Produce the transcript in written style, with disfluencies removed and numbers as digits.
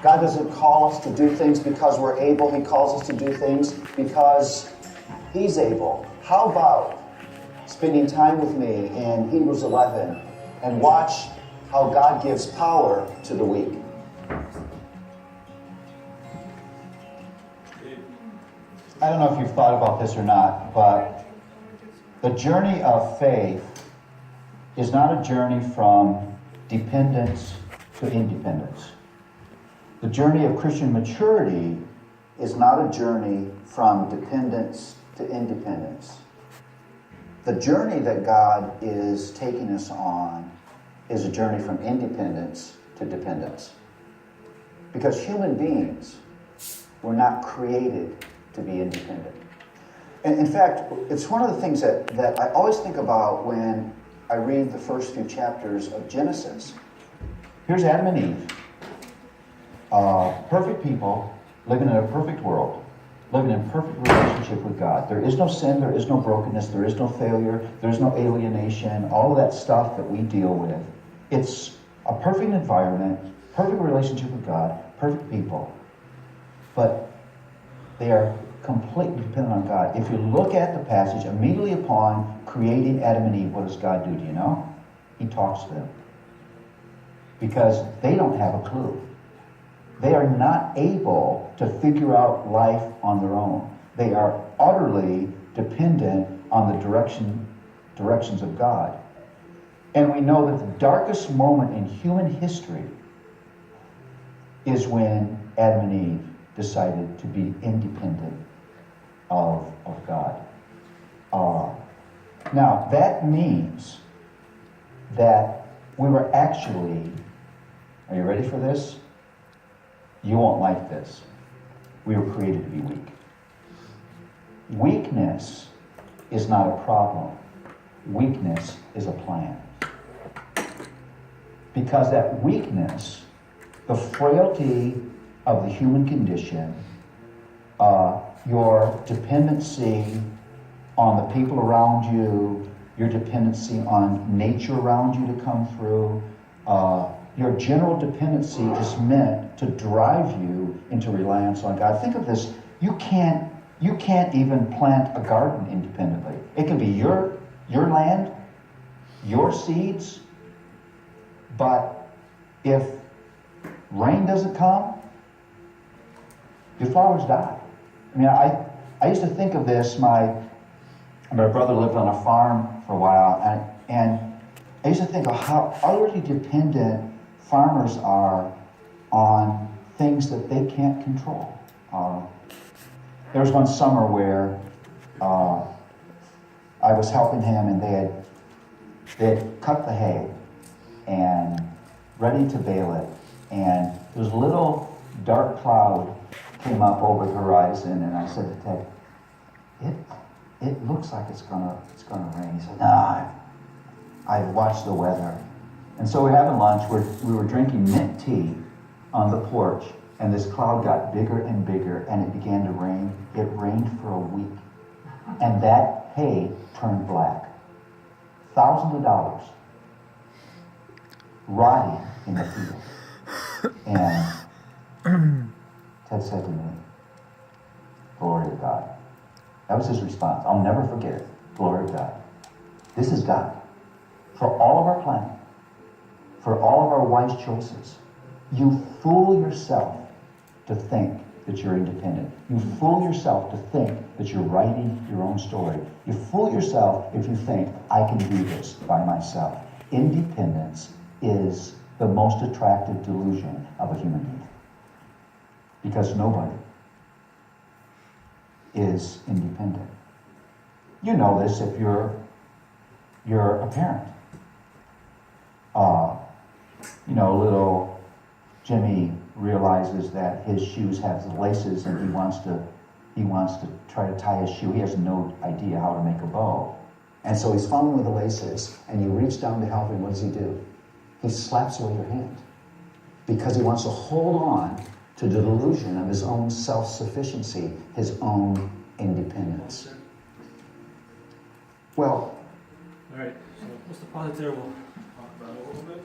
God doesn't call us to do things because we're able. He calls us to do things because He's able. How about spending time with me in Hebrews 11 and watch how God gives power to the weak? I don't know if you've thought about this or not, but the journey of faith is not a journey from dependence to independence. The journey of Christian maturity is not a journey from dependence to independence. The journey that God is taking us on is a journey from independence to dependence. Because human beings were not created to be independent. And in fact, it's one of the things that I always think about when I read the first few chapters of Genesis. Here's Adam and Eve, perfect people, living in a perfect world, living in perfect relationship with God. There is no sin, there is no brokenness, there is no failure, there is no alienation, all of that stuff that we deal with. It's a perfect environment, perfect relationship with God, perfect people. But they are completely dependent on God. If you look at the passage, immediately upon creating Adam and Eve, what does God do? Do you know? He talks to them. Because they don't have a clue. They are not able to figure out life on their own. They are utterly dependent on the directions of God. And we know that the darkest moment in human history is when Adam and Eve decided to be independent of God. Now, that means that we were actually, are you ready for this? You won't like this. We were created to be weak. Weakness is not a problem. Weakness is a plan. Because that weakness, the frailty of the human condition, your dependency on the people around you, your dependency on nature around you to come through, your general dependency is meant to drive you into reliance on God. Think of this, you can't even plant a garden independently. It can be your land, your seeds, but if rain doesn't come, your flowers die. I mean, I used to think of this, my brother lived on a farm for a while, and I used to think of how utterly dependent farmers are on things that they can't control. There was one summer where I was helping him, and they had cut the hay and ready to bale it, and there was a little dark cloud came up over the horizon, and I said to Ted, it looks like it's gonna rain. He said, no, I've watched the weather. And so we're having lunch, we were drinking mint tea on the porch, and this cloud got bigger and bigger, and it began to rain. It rained for a week, and that hay turned black. Thousands of dollars rotting in the field. And Ted said to me, glory to God. That was his response. I'll never forget it. Glory to God. This is God. For all of our planning, for all of our wise choices, you fool yourself to think that you're independent. You fool yourself to think that you're writing your own story. You fool yourself if you think, I can do this by myself. Independence is the most attractive delusion of a human being. Because nobody is independent. You know this if you're a parent. Little Jimmy realizes that his shoes have the laces, and he wants to try to tie his shoe. He has no idea how to make a bow. And so he's fumbling with the laces, and you reach down to help him. What does he do? He slaps away your hand. Because he wants to hold on to the delusion of his own self-sufficiency, his own independence. Well, all right, so what's the pause there? We'll talk about it a little bit.